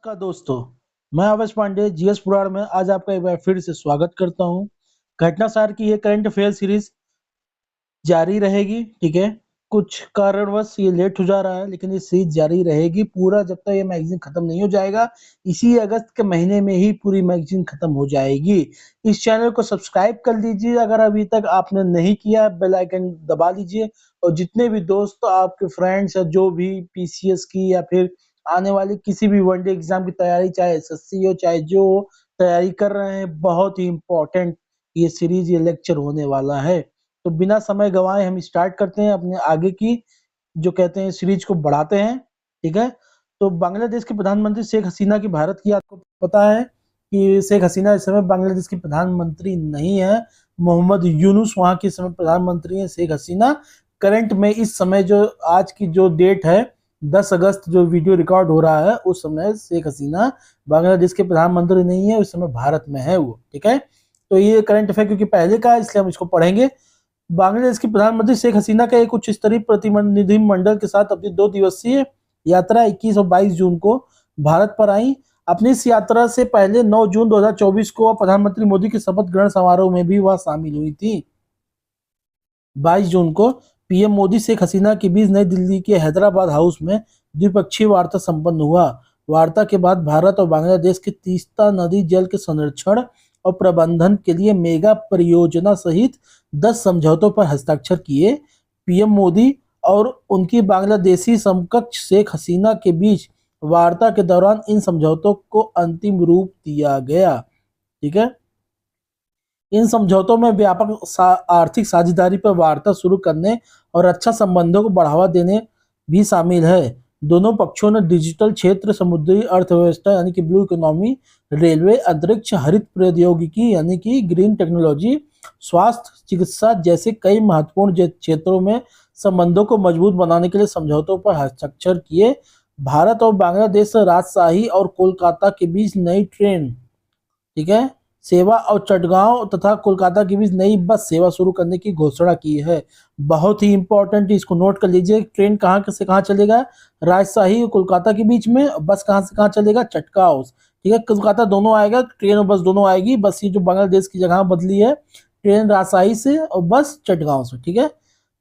नमस्कार दोस्तों, मैं अवश पांडे जीएस पुराण में आज आपका एक बार फिर से स्वागत करता हूं। घटनासार की ये करंट अफेयर सीरीज जारी रहेगी। ठीक है, कुछ कारणवश ये लेट हो जा रहा है, लेकिन ये सीरीज जारी रहेगी पूरा जब तक ये मैगजीन खत्म नहीं हो जाएगा। इसी अगस्त के महीने में ही पूरी मैगजीन खत्म हो जाएगी। इस चैनल को सब्सक्राइब कर लीजिए अगर अभी तक आपने नहीं किया, बेल आइकन दबा लीजिए। और जितने भी दोस्त आपके फ्रेंड्स या जो भी पीसीएस की या फिर आने वाली किसी भी वनडे एग्जाम की तैयारी, चाहे एसएससी हो चाहे जो हो, तैयारी कर रहे हैं, बहुत ही इम्पोर्टेंट ये सीरीज ये लेक्चर होने वाला है। तो बिना समय गंवाए हम स्टार्ट करते हैं अपने आगे की जो कहते हैं सीरीज को बढ़ाते हैं। ठीक है, तो बांग्लादेश के प्रधानमंत्री शेख हसीना की भारत की, आपको पता है कि शेख हसीना इस समय बांग्लादेश की प्रधानमंत्री नहीं है। मोहम्मद यूनुस वहां के समय प्रधानमंत्री है। शेख हसीना करंट में इस समय जो आज की जो डेट है 10 अगस्त जो वीडियो रिकॉर्ड हो रहा है, उस समय शेख हसीना बांग्लादेश के प्रधानमंत्री नहीं है, उस समय भारत में है वो। ठीक है, तो ये करंट अफेयर क्योंकि पहले का है इसलिए हम इसको पढ़ेंगे। बांग्लादेश की प्रधानमंत्री शेख हसीना का एक उच्च स्तरीय प्रतिनिधि मंडल के साथ अपनी 2 दिवसीय यात्रा 21 और 22 जून को भारत पर आई। अपनी इस यात्रा से पहले 9 जून 2024 को प्रधानमंत्री मोदी के शपथ ग्रहण समारोह में भी वह शामिल हुई थी। 22 जून को पीएम मोदी शेख हसीना के बीच नई दिल्ली के हैदराबाद हाउस में द्विपक्षीय वार्ता संपन्न हुआ। वार्ता के बाद भारत और बांग्लादेश के तीस्ता नदी जल के संरक्षण और प्रबंधन के लिए मेगा परियोजना सहित 10 समझौतों पर हस्ताक्षर किए। पीएम मोदी और उनकी बांग्लादेशी समकक्ष शेख हसीना के बीच वार्ता के दौरान इन समझौतों को अंतिम रूप दिया गया। ठीक है, इन समझौतों में व्यापक आर्थिक साझेदारी पर वार्ता शुरू करने और रक्षा संबंधों को बढ़ावा देने भी शामिल है। दोनों पक्षों ने डिजिटल क्षेत्र, समुद्री अर्थव्यवस्था यानी कि ब्लू इकोनॉमी, रेलवे, अंतरिक्ष, हरित प्रौद्योगिकी यानी कि ग्रीन टेक्नोलॉजी, स्वास्थ्य, चिकित्सा जैसे कई महत्वपूर्ण क्षेत्रों में संबंधों को मजबूत बनाने के लिए समझौतों पर हस्ताक्षर किए। भारत और बांग्लादेश राजशाही और कोलकाता के बीच नई ट्रेन, ठीक है, सेवा और चटगांव तथा कोलकाता के बीच नई बस सेवा शुरू करने की घोषणा की है। बहुत ही इंपॉर्टेंट, इसको नोट कर लीजिए। ट्रेन कहाँ से कहाँ चलेगा? राजशाही और कोलकाता के बीच में। बस कहाँ से कहाँ चलेगा? चटगांव। ठीक है, कोलकाता दोनों आएगा, ट्रेन और बस दोनों आएगी। बस ये जो बांग्लादेश की जगह बदली है, ट्रेन राजशाही से और बस चटगांव से। ठीक है,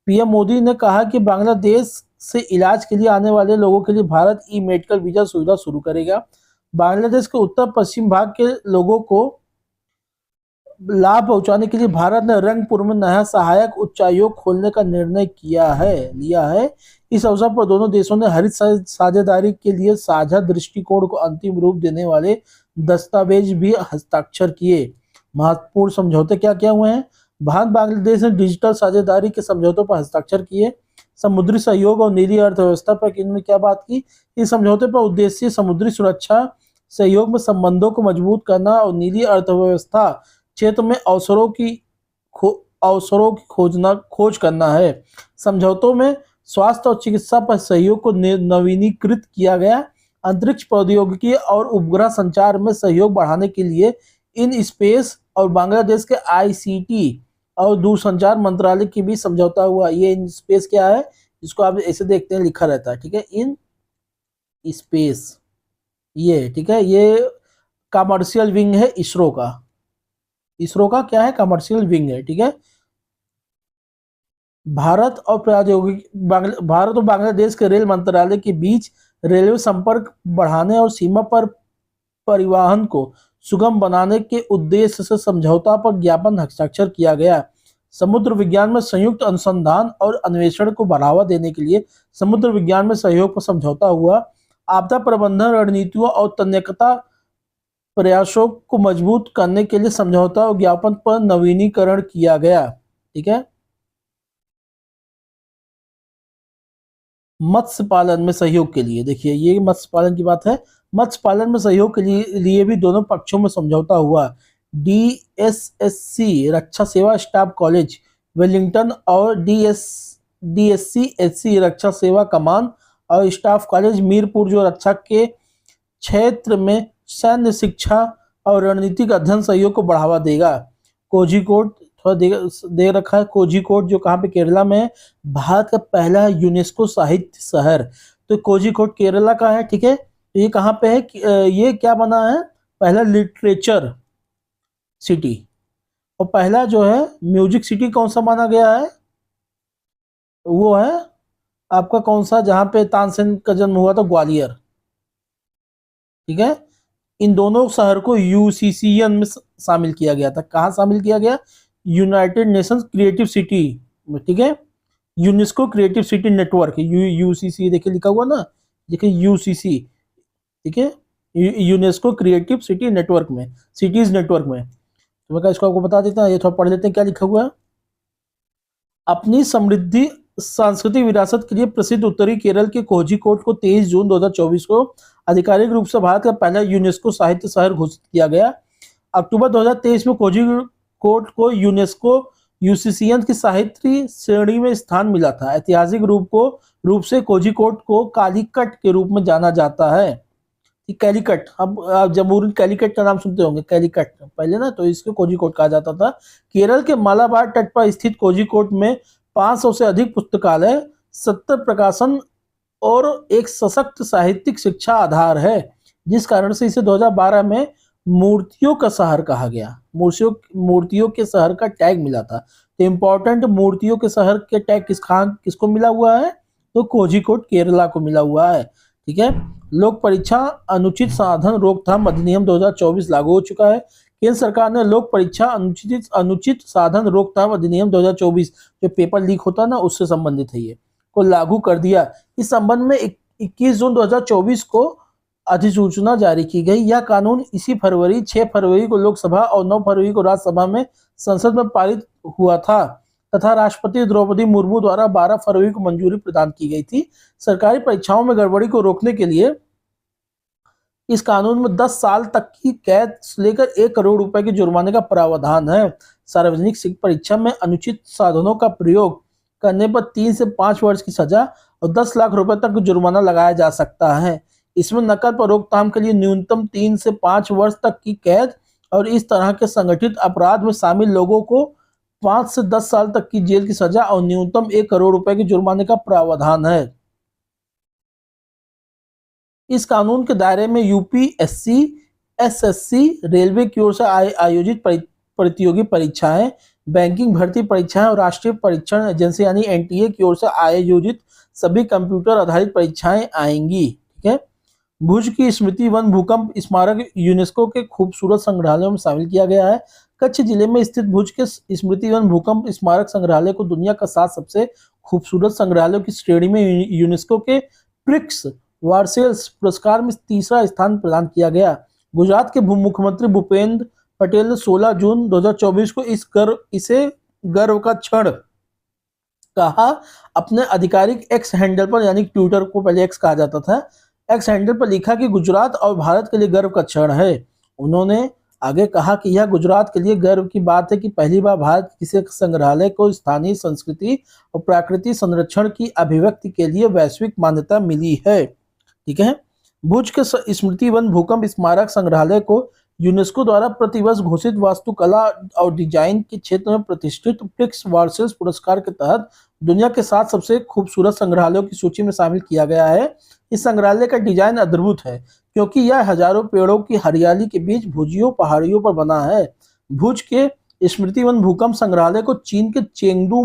पीएम मोदी ने कहा कि बांग्लादेश से इलाज के लिए आने वाले लोगों के लिए भारत ई मेडिकल वीजा सुविधा शुरू करेगा। बांग्लादेश के उत्तर पश्चिम भाग के लोगों को लाभ पहुंचाने के लिए भारत ने रंगपुर में नया सहायक उच्चायोग खोलने का निर्णय लिया है। इस अवसर पर दोनों देशों ने हरित साझेदारी के लिए साझा दृष्टिकोण को अंतिम रूप देने वाले दस्तावेज भी हस्ताक्षर किए। महत्वपूर्ण समझौते क्या क्या हुए हैं? भारत बांग्लादेश ने डिजिटल साझेदारी के समझौतों पर हस्ताक्षर किए। समुद्री सहयोग और नीली अर्थव्यवस्था पर इन्होंने क्या बात की? इस समझौते पर उद्देश्य समुद्री सुरक्षा, सहयोग में संबंधों को मजबूत करना और नीली अर्थव्यवस्था क्षेत्र में अवसरों की खोज करना है। समझौतों में स्वास्थ्य और चिकित्सा पर सहयोग को नवीनीकृत किया गया। अंतरिक्ष प्रौद्योगिकी और उपग्रह संचार में सहयोग बढ़ाने के लिए इन स्पेस और बांग्लादेश के आईसीटी और दूरसंचार मंत्रालय के बीच समझौता हुआ। ये इन स्पेस क्या है, इसको आप ऐसे देखते हैं लिखा रहता है। ठीक है, इन स्पेस, ये ठीक है, ये कमर्शियल विंग है इसरो का। इसरो का क्या है? कमर्शियल विंग है। ठीक है, भारत और बांग्लादेश के रेल मंत्रालय के बीच रेलवे संपर्क बढ़ाने और सीमा पर परिवहन को सुगम बनाने के उद्देश्य से समझौता पर ज्ञापन हस्ताक्षर किया गया। समुद्र विज्ञान में संयुक्त अनुसंधान और अन्वेषण को बढ़ावा देने के लिए समुद्र विज्ञान में सहयोग पर समझौता हुआ। आपदा प्रबंधन रणनीतियों और तन्यकता प्रयासों को मजबूत करने के लिए समझौता और ज्ञापन पर नवीनीकरण किया गया। ठीक है, मत्स्य पालन में सहयोग के लिए, देखिए ये मत्स्य पालन की बात है। मत्स्य पालन में सहयोग के लिए भी दोनों पक्षों में समझौता हुआ। डीएसएससी रक्षा सेवा स्टाफ कॉलेज वेलिंगटन और डीएससी रक्षा सेवा कमान और स्टाफ कॉलेज मीरपुर जो रक्षा के क्षेत्र में सैन्य शिक्षा और रणनीतिक अध्ययन सहयोग को बढ़ावा देगा। कोझिकोड थोड़ा दे रखा है। कोझिकोड जो कहाँ पे? केरला में है। भारत का पहला यूनेस्को साहित्य शहर। तो कोझिकोड केरला का है। ठीक है, तो ये कहाँ पे है ये क्या बना है, पहला लिटरेचर सिटी, और पहला जो है म्यूजिक सिटी कौन सा माना गया है, वो है आपका कौन सा, जहाँ पे तानसेन का जन्म हुआ था, ग्वालियर। ठीक है, इन दोनों शहर को यूसीसीएन में शामिल किया गया था। कहाँ शामिल किया गया, यूनाइटेड नेशंस क्रिएटिव सिटी में। ठीक है, UNESCO creative city network, UCC देखिए लिखा हुआ ना, देखिए यूसीसी। ठीक है, यूनेस्को क्रिएटिव सिटी नेटवर्क में, सिटीज नेटवर्क में। तो मैं इसको आपको बता देता हूँ, ये थोड़ा पढ़ लेते हैं क्या लिखा हुआ है। अपनी समृद्धि सांस्कृतिक विरासत के लिए प्रसिद्ध उत्तरी केरल के कोझिकोड को 23 जून 2024 को आधिकारिक रूप से भारत का पहला यूनेस्को साहित्य शहर घोषित किया गया। अक्टूबर 2023 में कोझिकोड को यूनेस्को यूसीसीएन की साहित्य श्रेणी में स्थान मिला था। ऐतिहासिक रूप से कोझिकोड को कालीकट के रूप में जाना जाता है। कैलीकट, अब आप जमूरी कैलीकट का नाम सुनते होंगे, कैलीकट पहले ना, तो इसको कोझिकोड कहा जाता था। केरल के मालाबार तट पर स्थित कोझिकोड में 500 से अधिक पुस्तकालय, 70 प्रकाशन और एक सशक्त साहित्यिक शिक्षा आधार है, जिस कारण से इसे 2012 में मूर्तियों का शहर कहा गया। मूर्तियों के शहर का टैग मिला था। तो इम्पोर्टेंट मूर्तियों के शहर के टैग किसको मिला हुआ है, तो कोझिकोड केरला को मिला हुआ है। ठीक है, लोक परीक्षा अनुचित साधन रोकथाम अधिनियम 2024 लागू हो चुका है। केंद्र सरकार ने लोक परीक्षा अनुचित साधन रोकथाम अधिनियम 2024, जो पेपर लीक होता है ना, उससे संबंधित है, ये को लागू कर दिया। इस संबंध में 21 जून 2024 को अधिसूचना जारी की गई। यह कानून इसी 6 फरवरी को लोकसभा और 9 फरवरी को राज्यसभा में संसद में पारित हुआ था तथा राष्ट्रपति द्रौपदी मुर्मू द्वारा 12 फरवरी को मंजूरी प्रदान की गई थी। सरकारी परीक्षाओं में गड़बड़ी को रोकने के लिए इस कानून में 10 साल तक की कैद से लेकर 1 करोड़ रुपए के जुर्माने का प्रावधान है। सार्वजनिक परीक्षा में अनुचित साधनों का प्रयोग करने पर 3 से 5 वर्ष की सजा और 10 लाख रुपए तक जुर्माना लगाया जा सकता है। इसमें नकल पर रोकथाम के लिए न्यूनतम 3 से 5 वर्ष तक की कैद और इस तरह के संगठित अपराध में शामिल लोगों को 5 से 10 साल तक की जेल की सजा और न्यूनतम 1 करोड़ रुपए के जुर्माने का प्रावधान है। इस कानून के दायरे में यूपीएससी, एसएससी, रेलवे की ओर से आयोजित प्रतियोगी परीक्षाएं, बैंकिंग भर्ती परीक्षाएं और राष्ट्रीय परीक्षण एजेंसी यानी एनटीए की ओर से आयोजित सभी कंप्यूटर आधारित परीक्षाएं आएंगी। ठीक है, भुज की स्मृति वन भूकंप स्मारक यूनेस्को के खूबसूरत संग्रहालयों में शामिल किया गया है। कच्छ जिले में स्थित भुज के स्मृति वन भूकंप स्मारक संग्रहालय को दुनिया का 7 सबसे खूबसूरत संग्रहालयों की श्रेणी में यूनेस्को के प्रिक्स वार्सेल्स पुरस्कार में 3रा स्थान प्रदान किया गया। गुजरात के मुख्यमंत्री भूपेंद्र पटेल ने 16 जून 2024 को इसे गर्व का क्षण कहा। अपने आधिकारिक एक्स हैंडल पर, यानी ट्विटर को पहले एक्स कहा जाता था, एक्स हैंडल पर लिखा कि गुजरात और भारत के लिए गर्व का क्षण है। उन्होंने आगे कहा कि यह गुजरात के लिए गर्व की बात है कि पहली बार भारत किसी संग्रहालय को स्थानीय संस्कृति और प्राकृतिक संरक्षण की अभिव्यक्ति के लिए वैश्विक मान्यता मिली है। ठीक है, भुज के स्मृति वन भूकंप स्मारक संग्रहालय को यूनेस्को द्वारा प्रतिवर्ष घोषित वास्तुकला और डिजाइन के क्षेत्र में प्रतिष्ठित प्रिक्स वार्सेल्स पुरस्कार के तहत दुनिया के 7 सबसे खूबसूरत संग्रहालयों की सूची में शामिल किया गया है। इस संग्रहालय का डिजाइन अद्भुत है क्योंकि यह हजारों पेड़ों की हरियाली के बीच भुजियों पहाड़ियों पर बना है। भुज के स्मृति वन भूकंप संग्रहालय को चीन के चेंगडू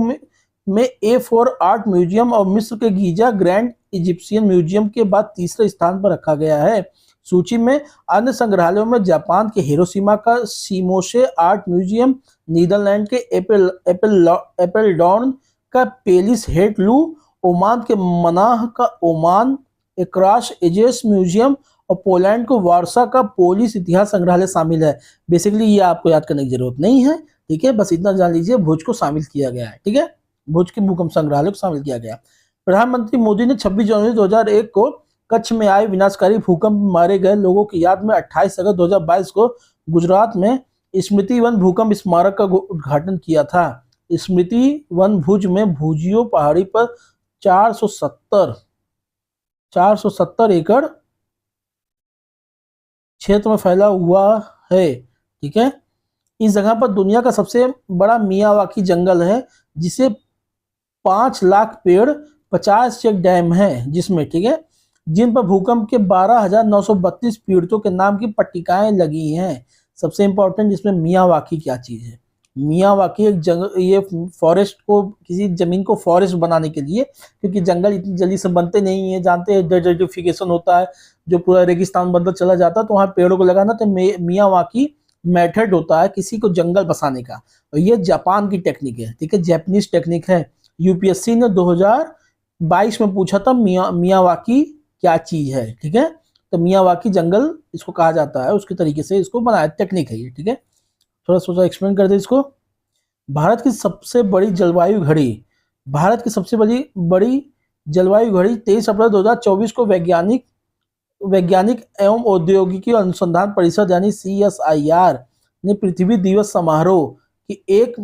में A4 आर्ट म्यूजियम और मिस्र के गीजा ग्रैंड इजिप्शियन म्यूजियम के बाद 3रे स्थान पर रखा गया है। सूची में अन्य संग्रहालयों में जापान के हिरोशिमा का सिमोशे आर्ट म्यूजियम, नीदरलैंड के एपेलडॉर्न का पेलिस हेट लू, ओमान के मनाह का ओमान एक्राश एजेस म्यूजियम और पोलैंड को वारसा का पोलिस इतिहास संग्रहालय शामिल है। बेसिकली ये आपको याद करने की जरूरत नहीं है। ठीक है, बस इतना जान लीजिए भुज को शामिल किया गया है। ठीक है, भुज के भूकंप संग्रहालय को शामिल किया गया। प्रधानमंत्री मोदी ने 26 जनवरी 2001 को कच्छ में आए विनाशकारी भूकंप में मारे गए लोगों की याद में 28 अगस्त 2022 को गुजरात में स्मृति वन भूकंप स्मारक का उद्घाटन किया था। स्मृति वन भुज में भुजियो पहाड़ी पर 470 एकड़ क्षेत्र में फैला हुआ है। ठीक है, इस जगह पर दुनिया का सबसे बड़ा मियावाकी जंगल है जिसे 5 लाख पेड़, 50 चेक डैम है जिसमें, ठीक है, जिन पर भूकंप के 12,932 पीड़ितों के नाम की पट्टिकाएं लगी हैं। सबसे इंपॉर्टेंट इसमें मियावाकी क्या चीज है। मियावाकी एक जंगल, ये फॉरेस्ट को, किसी जमीन को फॉरेस्ट बनाने के लिए, क्योंकि जंगल इतनी जल्दी से बनते नहीं है, जानते हैं डेजर्टिफिकेशन होता है, जो पूरा रेगिस्तान बनता चला जाता है, तो वहाँ पेड़ों को लगाना, तो मियावाकी मेथड होता है किसी को जंगल बसाने का, और ये जापान की टेक्निक है, ठीक है, जापानीज टेक्निक है। यूपीएससी ने 2022 में पूछा था मियावाकी क्या चीज है, ठीक है, तो मियावाकी जंगल इसको कहा जाता है, उसके तरीके से इसको बनाया, टेक्निक है ये, ठीक है। थोड़ा सोचा एक्सप्लेन कर दे इसको। भारत की सबसे बड़ी जलवायु घड़ी, भारत की सबसे बड़ी बड़ी जलवायु घड़ी 23 अप्रैल 2024 को वैज्ञानिक एवं औद्योगिकी अनुसंधान परिषद यानी CSIR ने पृथ्वी दिवस समारोह की एक,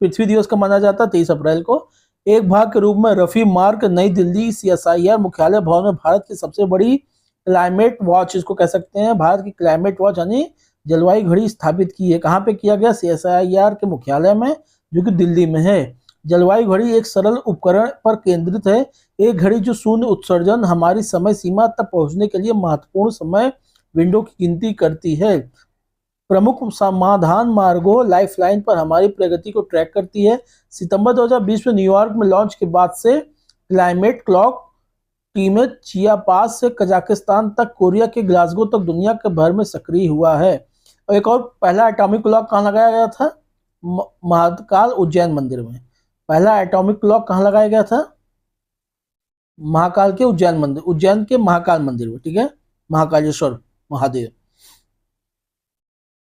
पृथ्वी दिवस का माना जाता है 23 अप्रैल को, एक भाग के रूप में रफी मार्ग नई दिल्ली CSIR मुख्यालय भवन में भारत की सबसे बड़ी क्लाइमेट वॉच, इसको कह सकते हैं भारत की क्लाइमेट वॉच यानी जलवायु घड़ी स्थापित की है। कहाँ पे किया गया? CSIR के मुख्यालय में, जो कि दिल्ली में है। जलवायु घड़ी एक सरल उपकरण पर केंद्रित है, एक घड़ी जो शून्य उत्सर्जन हमारी समय सीमा तक पहुंचने के लिए महत्वपूर्ण समय विंडो की गिनती करती है। प्रमुख समाधान मार्गों लाइफलाइन पर हमारी प्रगति को ट्रैक करती है। सितंबर 2020 में न्यूयॉर्क में लॉन्च के बाद से क्लाइमेट क्लॉक टीमें चियापास से कजाकिस्तान तक, कोरिया के ग्लासगो तक दुनिया के भर में सक्रिय हुआ है। और एक और, पहला एटॉमिक क्लॉक कहाँ लगाया गया था? महाकाल उज्जैन मंदिर में। पहला एटॉमिक क्लॉक कहाँ लगाया गया था? महाकाल के उज्जैन मंदिर, उज्जैन के महाकाल मंदिर में, ठीक है, महाकालेश्वर महादेव,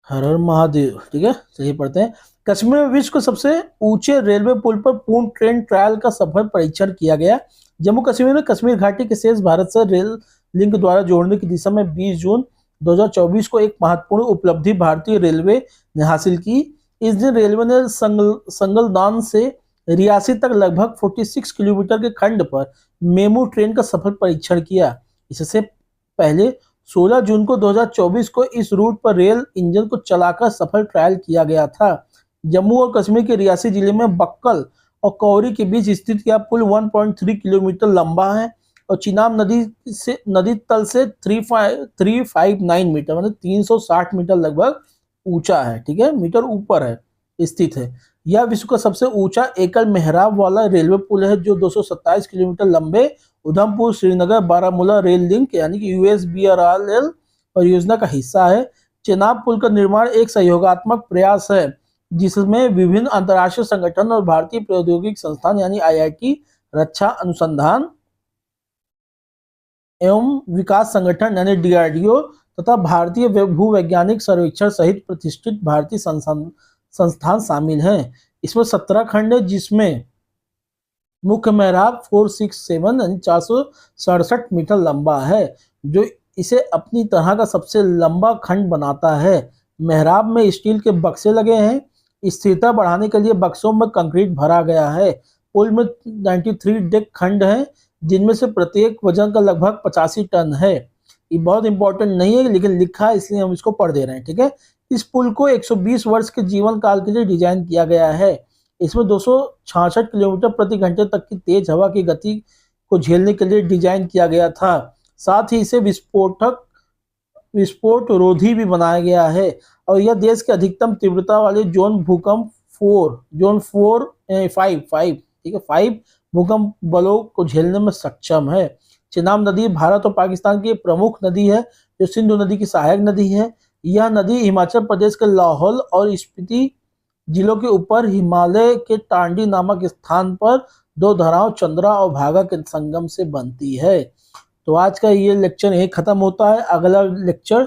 हर हर महादेव, ठीक है। चलिए पढ़ते हैं। कश्मीर में विश्व के सबसे ऊंचे रेलवे पुल पर पूर्ण ट्रेन ट्रायल का सफल परीक्षण किया गया। जम्मू कश्मीर में कश्मीर घाटी के शेष भारत से रेल लिंक द्वारा जोड़ने की दिशा में 20 जून 2024 को एक महत्वपूर्ण उपलब्धि भारतीय रेलवे ने हासिल की। इस दिन रेलवे ने संगलदान से रियासी तक लगभग 46 किलोमीटर के खंड पर मेमू ट्रेन का सफल परीक्षण किया। इससे पहले 16 जून को 2024 को इस रूट पर रेल इंजन को चलाकर सफल ट्रायल किया गया था। जम्मू और कश्मीर के रियासी जिले में बक्कल और कौरी के बीच स्थित यह पुल 1.3 किलोमीटर लंबा है और चिनाब नदी तल से 359 मीटर, मतलब 360 मीटर लगभग ऊंचा है, ठीक है, मीटर ऊपर है, स्थित है। यह विश्व का सबसे ऊंचा एकल मेहराब वाला रेलवे पुल है, जो 227 किलोमीटर लंबे उधमपुर श्रीनगर बारामूला रेल लिंक यानी कि USBRL परियोजना का हिस्सा है। चेनाब पुल का निर्माण एक सहयोगात्मक प्रयास है, जिसमें विभिन्न अंतर्राष्ट्रीय संगठन और भारतीय प्रौद्योगिकी संस्थान यानी IIT, रक्षा अनुसंधान एवं विकास संगठन यानी DRDO तथा भारतीय भूवैज्ञानिक सर्वेक्षण सहित प्रतिष्ठित भारतीय संस्थान शामिल हैं। इसमें 17 खंड है, जिसमें मुख्य मेहराब 467 यानी 467 मीटर लंबा है, जो इसे अपनी तरह का सबसे लंबा खंड बनाता है। मेहराब में स्टील के बक्से लगे हैं, स्थिरता बढ़ाने के लिए बक्सों में कंक्रीट भरा गया है। पुल में 93 डेक खंड हैं, जिनमें से प्रत्येक वजन का लगभग 85 टन है। ये बहुत इंपॉर्टेंट नहीं है, लेकिन लिखा है इसलिए हम इसको पढ़ दे रहे हैं, ठीक है। इस पुल को 120 वर्ष के जीवन काल के लिए डिजाइन किया गया है। इसमें 266 किलोमीटर प्रति घंटे तक की तेज हवा की गति को झेलने के लिए डिजाइन किया गया था। साथ ही इसे विस्फोट रोधी भी बनाया गया है और यह देश के अधिकतम तीव्रता वाले जोन भूकंप 5, ठीक है, 5 भूकंप बलों को झेलने में सक्षम है। चिनाब नदी भारत और पाकिस्तान की प्रमुख नदी है, जो सिंधु नदी की सहायक नदी है। यह नदी हिमाचल प्रदेश के लाहौल और स्पीति जिलों के ऊपर हिमालय के टांडी नामक स्थान पर दो धाराओं चंद्रा और भागा के संगम से बनती है। तो आज का ये लेक्चर यही खत्म होता है। अगला लेक्चर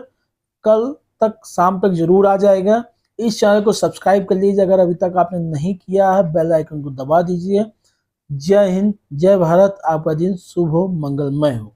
कल तक शाम तक जरूर आ जाएगा। इस चैनल को सब्सक्राइब कर लीजिए अगर अभी तक आपने नहीं किया है, बेल आइकन को दबा दीजिए। जय हिंद, जय भारत, आपका दिन शुभ हो, मंगलमय हो।